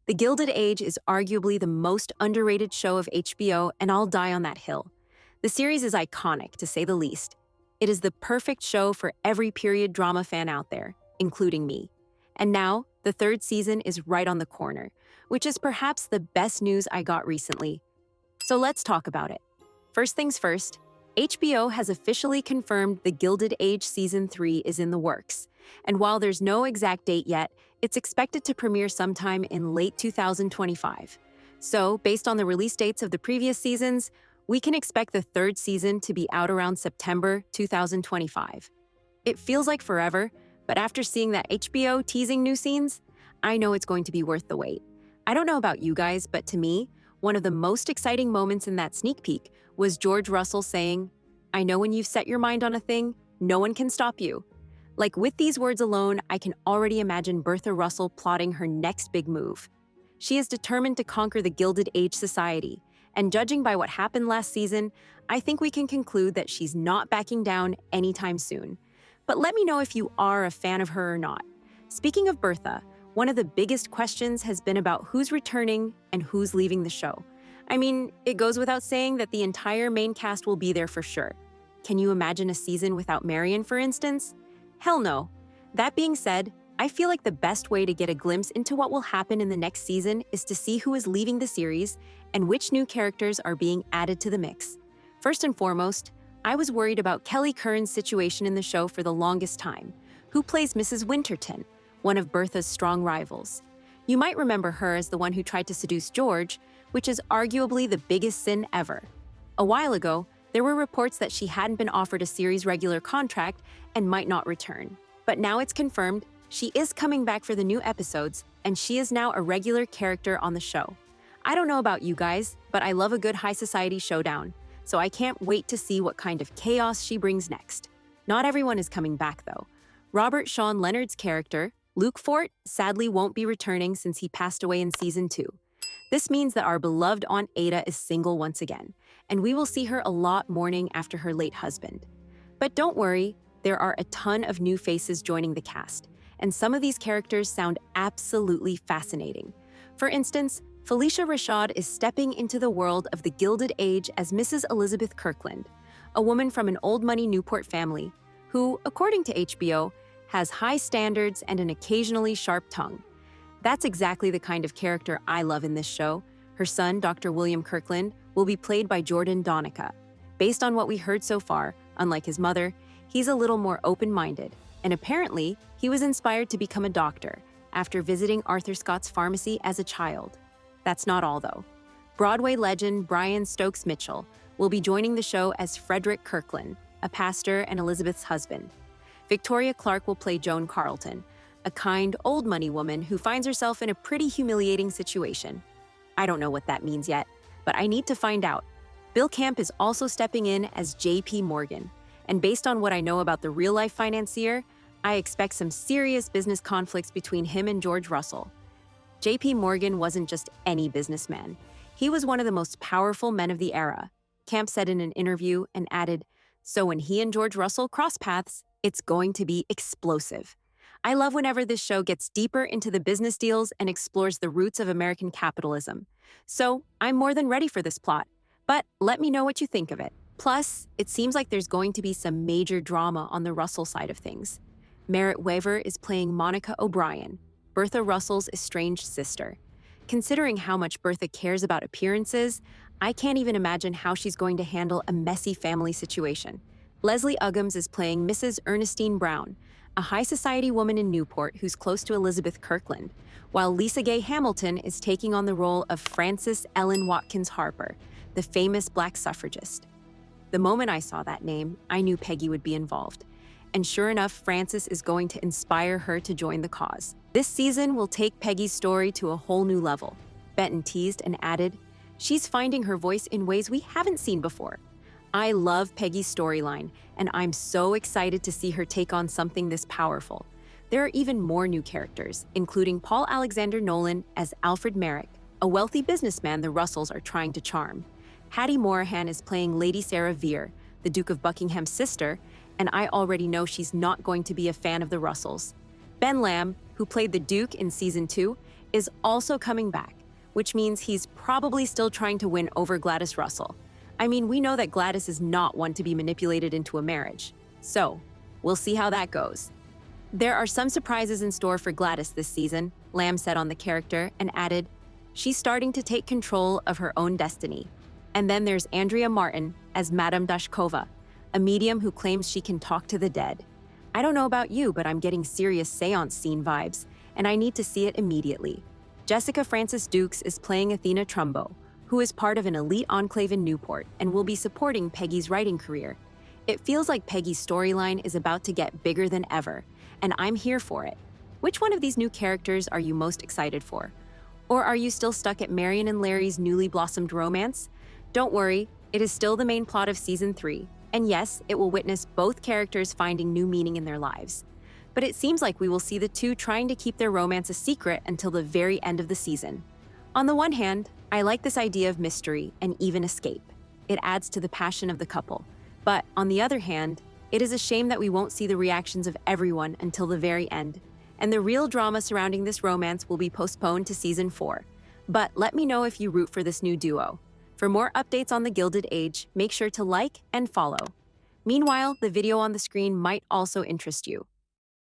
The Gilded Age is arguably the most underrated show of HBO, and I'll die on that hill. The series is iconic, to say the least. It is the perfect show for every period drama fan out there, including me. And now, the third season is right on the corner, which is perhaps the best news I got recently. So let's talk about it. First things first, HBO has officially confirmed The Gilded Age Season 3 is in the works. And while there's no exact date yet, it's expected to premiere sometime in late 2025. So, based on the release dates of the previous seasons, we can expect the third season to be out around September 2025. It feels like forever, but after seeing that HBO teasing new scenes, I know it's going to be worth the wait. I don't know about you guys, but to me, one of the most exciting moments in that sneak peek was George Russell saying, "I know when you've set your mind on a thing, no one can stop you." Like, with these words alone, I can already imagine Bertha Russell plotting her next big move. She is determined to conquer the Gilded Age society, and judging by what happened last season, I think we can conclude that she's not backing down anytime soon. But let me know if you are a fan of her or not. Speaking of Bertha, one of the biggest questions has been about who's returning and who's leaving the show. I mean, it goes without saying that the entire main cast will be there for sure. Can you imagine a season without Marion, for instance? Hell no. That being said, I feel like the best way to get a glimpse into what will happen in the next season is to see who is leaving the series and which new characters are being added to the mix. First and foremost, I was worried about Kelly Curran's situation in the show for the longest time. Who plays Mrs. Winterton, one of Bertha's strong rivals? You might remember her as the one who tried to seduce George, which is arguably the biggest sin ever. A while ago, there were reports that she hadn't been offered a series regular contract and might not return. But now it's confirmed she is coming back for the new episodes, and she is now a regular character on the show. I don't know about you guys, but I love a good high society showdown, so I can't wait to see what kind of chaos she brings next. Not everyone is coming back, though. Robert Sean Leonard's character, Luke Fort, sadly won't be returning since he passed away in Season 2. This means that our beloved Aunt Ada is single once again, and we will see her a lot mourning after her late husband. But don't worry, there are a ton of new faces joining the cast, and some of these characters sound absolutely fascinating. For instance, Felicia Rashad is stepping into the world of the Gilded Age as Mrs. Elizabeth Kirkland, a woman from an old-money Newport family who, according to HBO, has high standards and an occasionally sharp tongue. That's exactly the kind of character I love in this show. Her son, Dr. William Kirkland, will be played by Jordan Donica. Based on what we heard so far, unlike his mother, he's a little more open-minded, and apparently, he was inspired to become a doctor after visiting Arthur Scott's pharmacy as a child. That's not all, though. Broadway legend Brian Stokes Mitchell will be joining the show as Frederick Kirkland, a pastor and Elizabeth's husband. Victoria Clark will play Joan Carlton, a kind, old-money woman who finds herself in a pretty humiliating situation. I don't know what that means yet, but I need to find out. Bill Camp is also stepping in as J.P. Morgan, and based on what I know about the real-life financier, I expect some serious business conflicts between him and George Russell. J.P. Morgan wasn't just any businessman. He was one of the most powerful men of the era. Camp said in an interview and added, "So when he and George Russell cross paths, it's going to be explosive." I love whenever this show gets deeper into the business deals and explores the roots of American capitalism. So I'm more than ready for this plot. But let me know what you think of it. Plus, it seems like there's going to be some major drama on the Russell side of things. Merritt Wever is playing Monica O'Brien, Bertha Russell's estranged sister. Considering how much Bertha cares about appearances, I can't even imagine how she's going to handle a messy family situation. Leslie Uggams is playing Mrs. Ernestine Brown, a high society woman in Newport who's close to Elizabeth Kirkland, while Lisa Gay Hamilton is taking on the role of Frances Ellen Watkins Harper, the famous Black suffragist. The moment I saw that name, I knew Peggy would be involved. And sure enough, Frances is going to inspire her to join the cause. This season will take Peggy's story to a whole new level. Benton teased and added, "She's finding her voice in ways we haven't seen before." I love Peggy's storyline, and I'm so excited to see her take on something this powerful. There are even more new characters, including Paul Alexander Nolan as Alfred Merrick, a wealthy businessman the Russells are trying to charm. Hattie Morahan is playing Lady Sarah Vere, the Duke of Buckingham's sister, and I already know she's not going to be a fan of the Russells. Ben Lamb, who played the Duke in Season 2, is also coming back, which means he's probably still trying to win over Gladys Russell. I mean, we know that Gladys is not one to be manipulated into a marriage. So, we'll see how that goes. There are some surprises in store for Gladys this season, Lamb said on the character, and added, she's starting to take control of her own destiny. And then there's Andrea Martin as Madame Dashkova, a medium who claims she can talk to the dead. I don't know about you, but I'm getting serious seance scene vibes, and I need to see it immediately. Jessica Francis Dukes is playing Athena Trumbo, who is part of an elite enclave in Newport and will be supporting Peggy's writing career. It feels like Peggy's storyline is about to get bigger than ever, and I'm here for it. Which one of these new characters are you most excited for? Or are you still stuck at Marion and Larry's newly blossomed romance? Don't worry, it is still the main plot of Season 3, and yes, it will witness both characters finding new meaning in their lives. But it seems like we will see the two trying to keep their romance a secret until the very end of the season. On the one hand, I like this idea of mystery and even escape. It adds to the passion of the couple. But on the other hand, it is a shame that we won't see the reactions of everyone until the very end, and the real drama surrounding this romance will be postponed to Season 4. But let me know if you root for this new duo. For more updates on the Gilded Age, make sure to like and follow. Meanwhile, the video on the screen might also interest you.